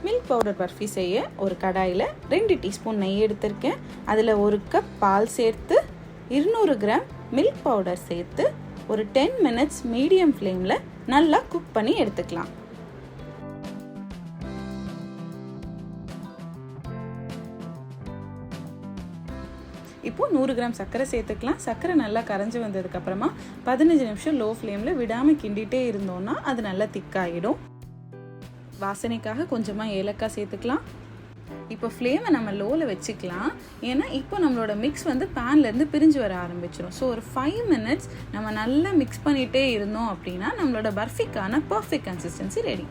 Milk powder barfi செய்ய ஒரு கடாயில் 2 டீஸ்பூன் நெய் எடுத்திருக்கேன். அதில் 1 கப் பால் சேர்த்து 200 கிராம் மில்க் பவுடர் சேர்த்து ஒரு 10 மினிட்ஸ் மீடியம் ஃப்ளேமில் நல்லா குக் பண்ணி எடுத்துக்கலாம். இப்போ 100 கிராம் சர்க்கரை சேர்த்துக்கலாம். சர்க்கரை நல்லா கரைஞ்சி வந்ததுக்கப்புறமா 15 நிமிஷம் லோ ஃப்ளேமில் விடாமல் கிண்டிகிட்டே இருந்தோம்னா அது நல்லா திக்காகிடும். வாசனைக்காக கொஞ்சமாக ஏலக்காய் சேர்த்துக்கலாம். இப்போ ஃப்ளேமை நம்ம லோவில் வச்சுக்கலாம். ஏன்னா இப்போ நம்மளோட மிக்ஸ் பேன்லேருந்து பிரிஞ்சு வர ஆரம்பிச்சிடும். ஸோ ஒரு 5 மினிட்ஸ் நம்ம நல்லா மிக்ஸ் பண்ணிகிட்டே இருந்தோம் அப்படின்னா நம்மளோட பர்ஃபிக்கான பர்ஃபெக்ட் கன்சிஸ்டன்சி ரெடி.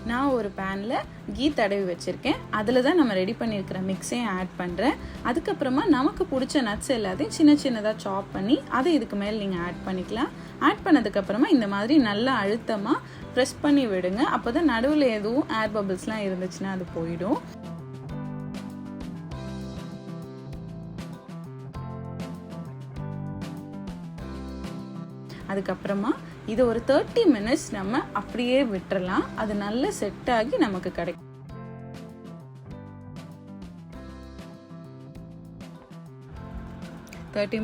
நான் ஒரு பேனில் கீ தடவி வச்சுருக்கேன். அதில் தான் நம்ம ரெடி பண்ணியிருக்கிற மிக்ஸையும் ஆட் பண்ணுறேன். அதுக்கப்புறமா நமக்கு பிடிச்ச நட்ஸ் எல்லாத்தையும் சின்ன சின்னதாக சாப் பண்ணி அதை இதுக்கு மேலே நீங்கள் ஆட் பண்ணிக்கலாம். ஆட் பண்ணதுக்கப்புறமா இந்த மாதிரி நல்லா அழுத்தமாக ப்ரெஸ் பண்ணி விடுங்க. அப்போ தான் நடுவில் எதுவும் ஏர் பபிள்ஸ்லாம் இருந்துச்சுன்னா அது போயிடும். அதுக்கப்புறமா இதை ஒரு 30 மினிட்ஸ் நம்ம அப்படியே விட்டுறலாம். அது நல்லா செட் ஆகி நமக்கு கிடைக்கும்.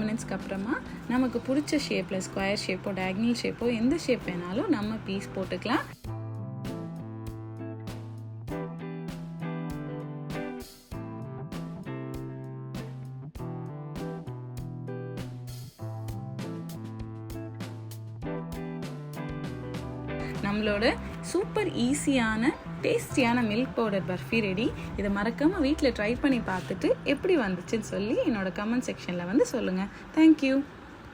மினிட்ஸ்க்கு அப்புறமா நமக்கு பிடிச்ச ஷேப்பில் ஸ்கொயர் ஷேப்போ டயகனல் ஷேப்போ எந்த ஷேப் வேணாலும் நம்ம பீஸ் போட்டுக்கலாம். நம்மளோட சூப்பர் ஈஸியான டேஸ்டியான மில்க் பவுடர் பர்ஃபி ரெடி. இதை மறக்காமல் வீட்டில் ட்ரை பண்ணி பார்த்துட்டு எப்படி வந்துச்சுன்னு சொல்லி என்னோட கமெண்ட் செக்ஷனில் சொல்லுங்கள். தேங்க்யூ.